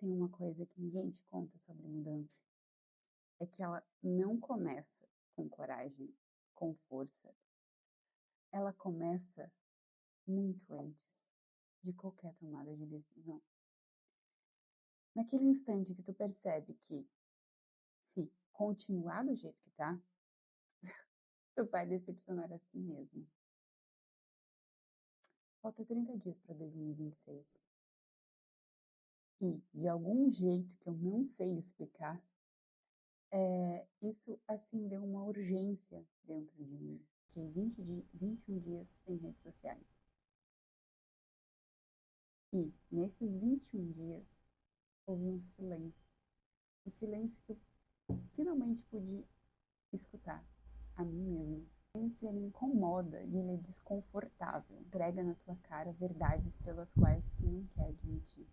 Tem uma coisa que ninguém te conta sobre mudança, é que ela não começa com coragem, com força. Ela começa muito antes de qualquer tomada de decisão. Naquele instante que tu percebe que, se continuar do jeito que tá, tu vai decepcionar a si mesmo. Falta 30 dias para 2026. E, de algum jeito que eu não sei explicar, isso acendeu uma urgência dentro de mim. Fiquei 21 dias sem redes sociais. E, nesses 21 dias, houve um silêncio. Um silêncio que eu finalmente pude escutar a mim mesma. O silêncio, ele incomoda e ele é desconfortável. Entrega na tua cara verdades pelas quais tu não quer admitir.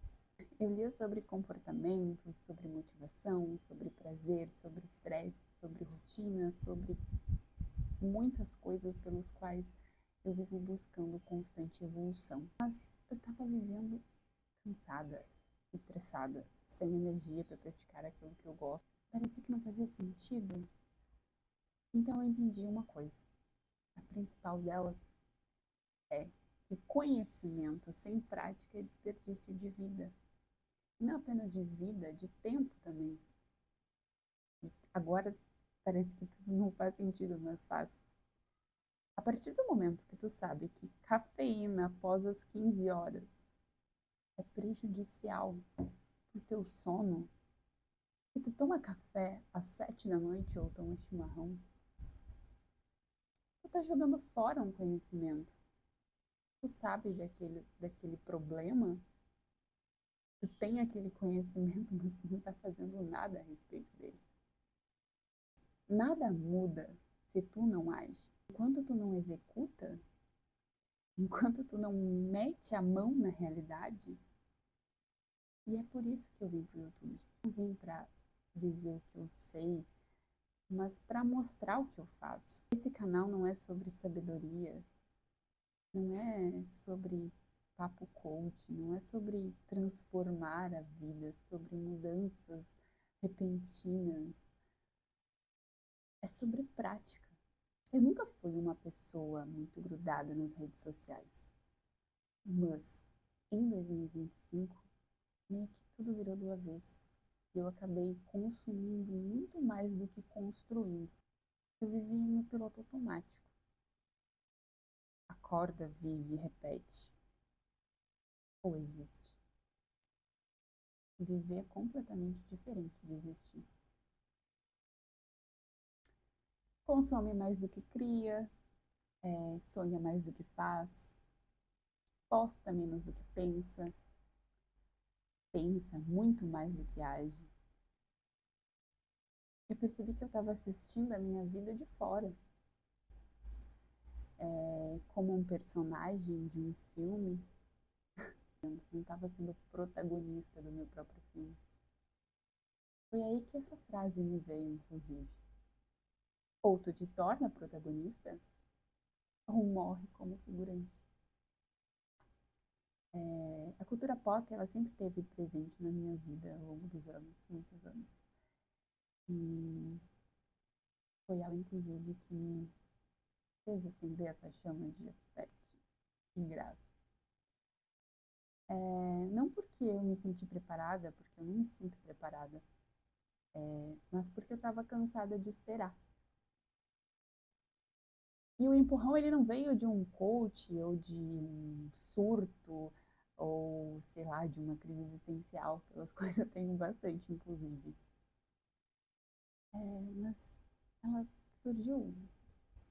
Eu lia sobre comportamentos, sobre motivação, sobre prazer, sobre estresse, sobre rotina, sobre muitas coisas pelas quais eu vivo buscando constante evolução. Mas eu estava vivendo cansada, estressada, sem energia para praticar aquilo que eu gosto. Parecia que não fazia sentido. Então eu entendi uma coisa. A principal delas é que conhecimento sem prática é desperdício de vida. Não apenas de vida, de tempo também. Agora parece que tudo não faz sentido, mas faz. A partir do momento que tu sabe que cafeína após as 15 horas é prejudicial pro teu sono, que tu toma café às 7 da noite ou toma chimarrão, tu tá jogando fora um conhecimento. Tu sabe daquele problema, tu tem aquele conhecimento, mas tu não tá fazendo nada a respeito dele. Nada muda se tu não age. Enquanto tu não executa, enquanto tu não mete a mão na realidade, e é por isso que eu vim pro YouTube. Não vim pra dizer o que eu sei, mas para mostrar o que eu faço. Esse canal não é sobre sabedoria, não é sobre papo coach, não é sobre transformar a vida, sobre mudanças repentinas. É sobre prática. Eu nunca fui uma pessoa muito grudada nas redes sociais, mas em 2025, meio que tudo virou do avesso. Eu acabei consumindo muito mais do que construindo. Eu vivi no piloto automático. Acorda, vive, repete. Ou existe. Viver é completamente diferente de existir. Consome mais do que cria, sonha mais do que faz, posta menos do que pensa, pensa muito mais do que age. Eu percebi que eu estava assistindo a minha vida de fora, como um personagem de um filme. Eu não estava sendo protagonista do meu próprio filme. Foi aí que essa frase me veio, inclusive. Ou tu te torna protagonista, ou morre como figurante. A cultura pop, ela sempre esteve presente na minha vida ao longo dos anos, muitos anos. E foi ela, inclusive, que me fez acender essa chama de afeto e grave. Não porque eu me senti preparada, porque eu não me sinto preparada, mas porque eu estava cansada de esperar. E o empurrão, ele não veio de um coach ou de um surto ou, sei lá, de uma crise existencial, pelas quais eu tenho bastante, inclusive. Mas ela surgiu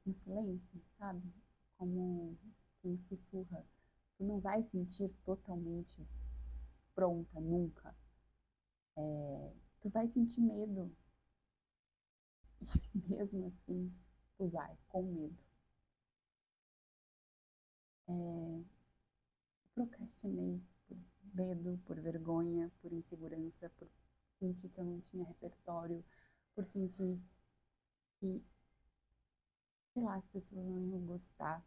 no silêncio, sabe? Como quem sussurra. Tu não vai sentir totalmente pronta nunca. Tu vai sentir medo. E mesmo assim, tu vai com medo. Procrastinei por medo, por vergonha, por insegurança, por sentir que eu não tinha repertório, por sentir que, sei lá, as pessoas não iam gostar.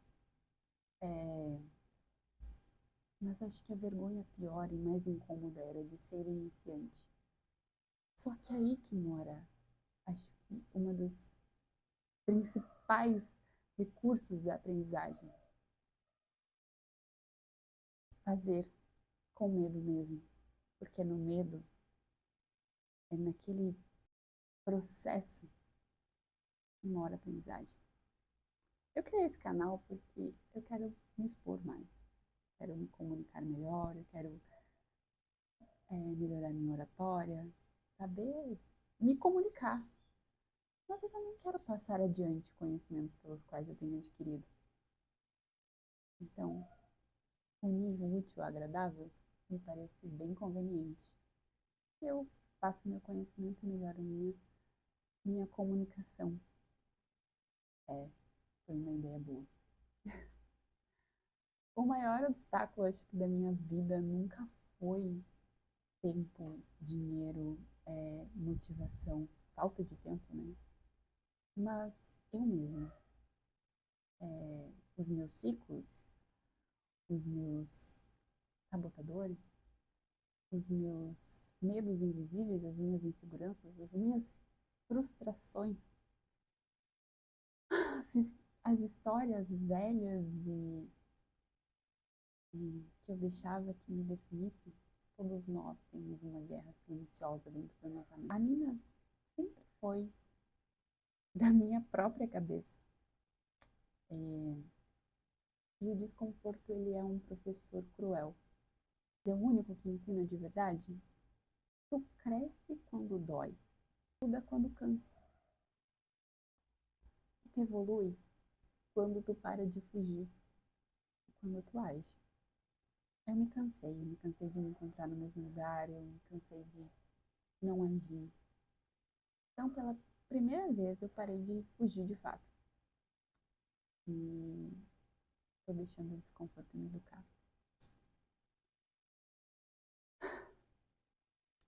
Mas acho que a vergonha pior e mais incômoda era de ser iniciante. Só que é aí que mora, acho que uma dos principais recursos da aprendizagem. Fazer com medo mesmo. Porque é no medo, é naquele processo que mora a aprendizagem. Eu criei esse canal porque eu quero me expor mais. Quero me comunicar melhor, eu quero melhorar minha oratória, saber me comunicar. Mas eu também quero passar adiante conhecimentos pelos quais eu tenho adquirido. Então, unir o útil ao agradável me parece bem conveniente. Eu passo meu conhecimento e melhoro minha comunicação. Foi uma ideia boa. O maior obstáculo, acho que, da minha vida nunca foi tempo, dinheiro, motivação, falta de tempo, né? Mas eu mesma. Os meus ciclos, os meus sabotadores, os meus medos invisíveis, as minhas inseguranças, as minhas frustrações, as histórias velhas e que eu deixava que me definissem. Todos nós temos uma guerra silenciosa dentro da nossa mente. A minha sempre foi da minha própria cabeça. E o desconforto, ele é um professor cruel. É o único que ensina de verdade. Tu cresce quando dói, muda quando cansa. E tu evolui quando tu para de fugir, quando tu age. Eu me cansei de me encontrar no mesmo lugar, eu me cansei de não agir. Então, pela primeira vez, eu parei de fugir de fato. E tô deixando o desconforto me educar.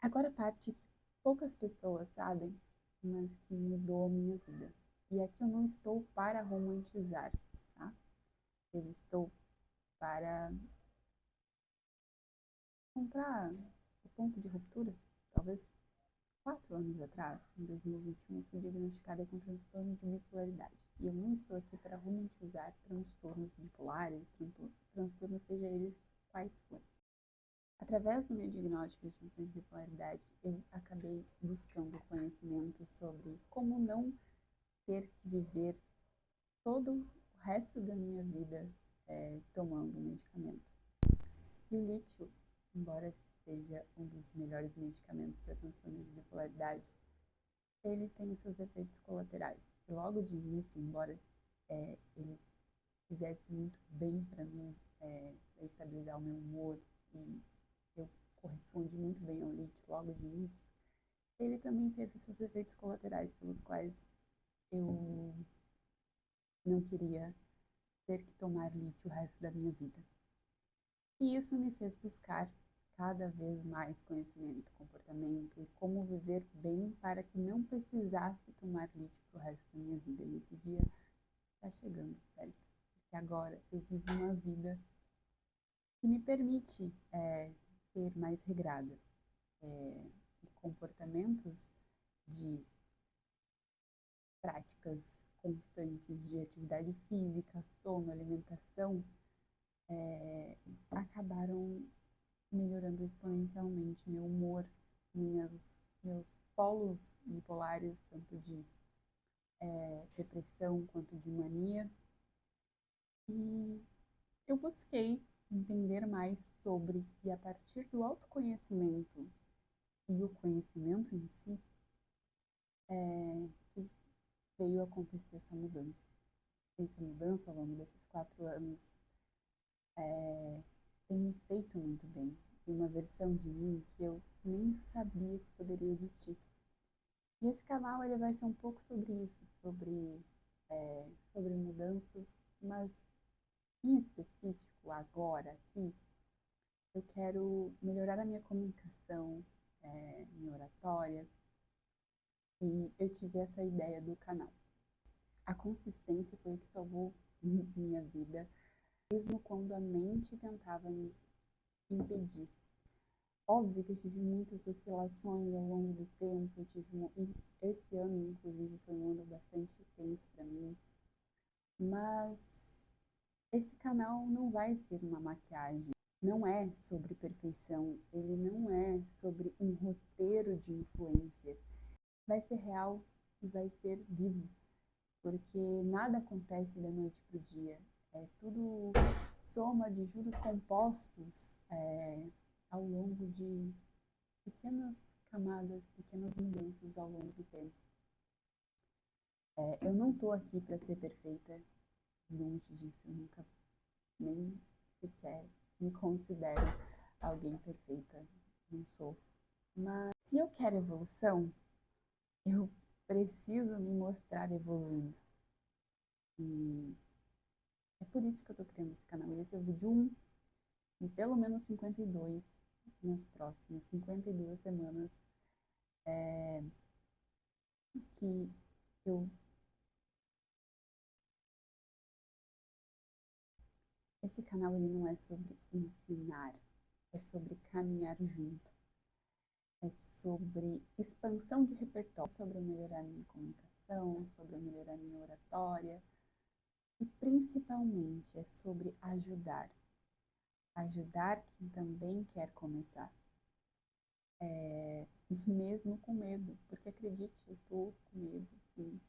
Agora a parte que poucas pessoas sabem, mas que mudou a minha vida. E aqui eu não estou para romantizar, tá? Eu estou para encontrar o ponto de ruptura. Talvez 4 anos atrás, em 2021, eu fui diagnosticada com transtorno de bipolaridade. E eu não estou aqui para romantizar transtornos bipolares, transtornos seja eles quais forem. Através do meu diagnóstico de transtorno de bipolaridade, eu acabei buscando conhecimento sobre como não ter que viver todo o resto da minha vida tomando medicamento. E o lítio, embora seja um dos melhores medicamentos para transtorno de bipolaridade, ele tem seus efeitos colaterais. E logo de início, embora ele fizesse muito bem para mim, para estabilizar o meu humor, e eu correspondi muito bem ao lítio logo de início, ele também teve seus efeitos colaterais, pelos quais eu não queria ter que tomar lítio o resto da minha vida. E isso me fez buscar cada vez mais conhecimento, comportamento e como viver bem para que não precisasse tomar lítio pro resto da minha vida. E esse dia está chegando perto, porque agora eu vivo uma vida que me permite ser mais regrada. E comportamentos de práticas constantes de atividade física, sono, alimentação, acabaram melhorando exponencialmente meu humor, meus polos bipolares, tanto de depressão quanto de mania. E eu busquei entender mais sobre, e a partir do autoconhecimento e o conhecimento em si, que veio acontecer essa mudança. Essa mudança ao longo desses 4 anos tem me feito muito bem. E uma versão de mim que eu nem sabia que poderia existir. E esse canal ele vai ser um pouco sobre isso, sobre mudanças, mas em específico, agora, aqui, eu quero melhorar a minha comunicação, minha oratória, e eu tive essa ideia do canal. A consistência foi o que salvou minha vida, mesmo quando a mente tentava me impedir. Óbvio que eu tive muitas oscilações ao longo do tempo, esse ano, inclusive, foi um ano bastante tenso para mim, mas esse canal não vai ser uma maquiagem, não é sobre perfeição, ele não é sobre um roteiro de influência, vai ser real e vai ser vivo, porque nada acontece da noite para o dia, é tudo soma de juros compostos ao longo de pequenas camadas, pequenas mudanças ao longo do tempo. Eu não estou aqui para ser perfeita, longe disso, eu nunca nem sequer me considero alguém perfeita, não sou. Mas se eu quero evolução, eu preciso me mostrar evoluindo. E é por isso que eu estou criando esse canal. Esse é o vídeo 1 e pelo menos 52 nas próximas 52 semanas que eu... Esse canal ele não é sobre ensinar, é sobre caminhar junto, é sobre expansão de repertório, sobre melhorar minha comunicação, sobre melhorar minha oratória e principalmente é sobre ajudar. Ajudar quem também quer começar. Mesmo com medo, porque acredite, eu tô com medo, sim.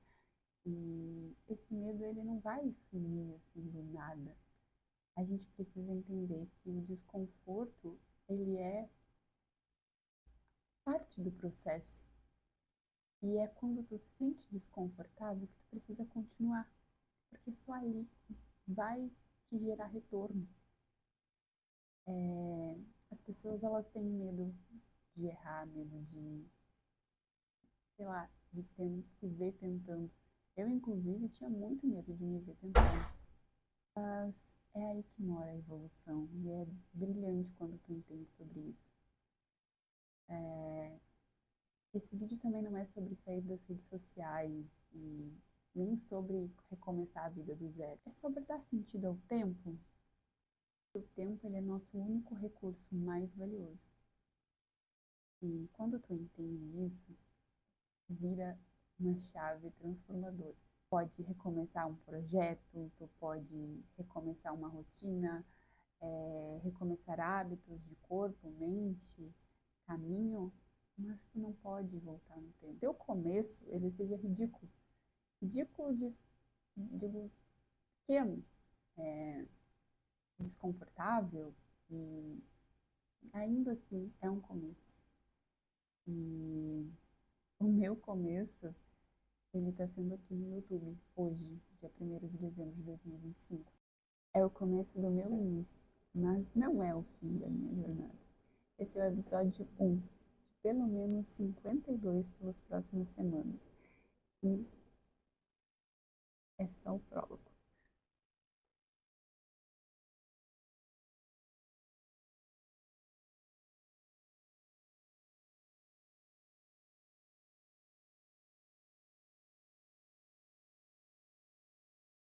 E esse medo ele não vai sumir assim do nada. A gente precisa entender que o desconforto ele é parte do processo. E é quando tu te sente desconfortável que tu precisa continuar, porque é só ali que vai te gerar retorno. As pessoas elas têm medo de errar, medo de, sei lá, de se ver tentando. Eu, inclusive, tinha muito medo de me ver tentando. Mas é aí que mora a evolução. E é brilhante quando tu entende sobre isso. Esse vídeo também não é sobre sair das redes sociais e nem sobre recomeçar a vida do zero. É sobre dar sentido ao tempo. O tempo ele é nosso único recurso mais valioso. E quando tu entende isso, vira uma chave transformadora. Pode recomeçar um projeto, tu pode recomeçar uma rotina, recomeçar hábitos de corpo, mente, caminho, mas tu não pode voltar no tempo. Teu começo, ele seja ridículo. Ridículo de pequeno, desconfortável, e ainda assim é um começo. E o meu começo ele está sendo aqui no YouTube, hoje, dia 1º de dezembro de 2025. É o começo do meu início, mas não é o fim da minha jornada. Esse é o episódio 1, de pelo menos 52 pelas próximas semanas. E é só o prólogo.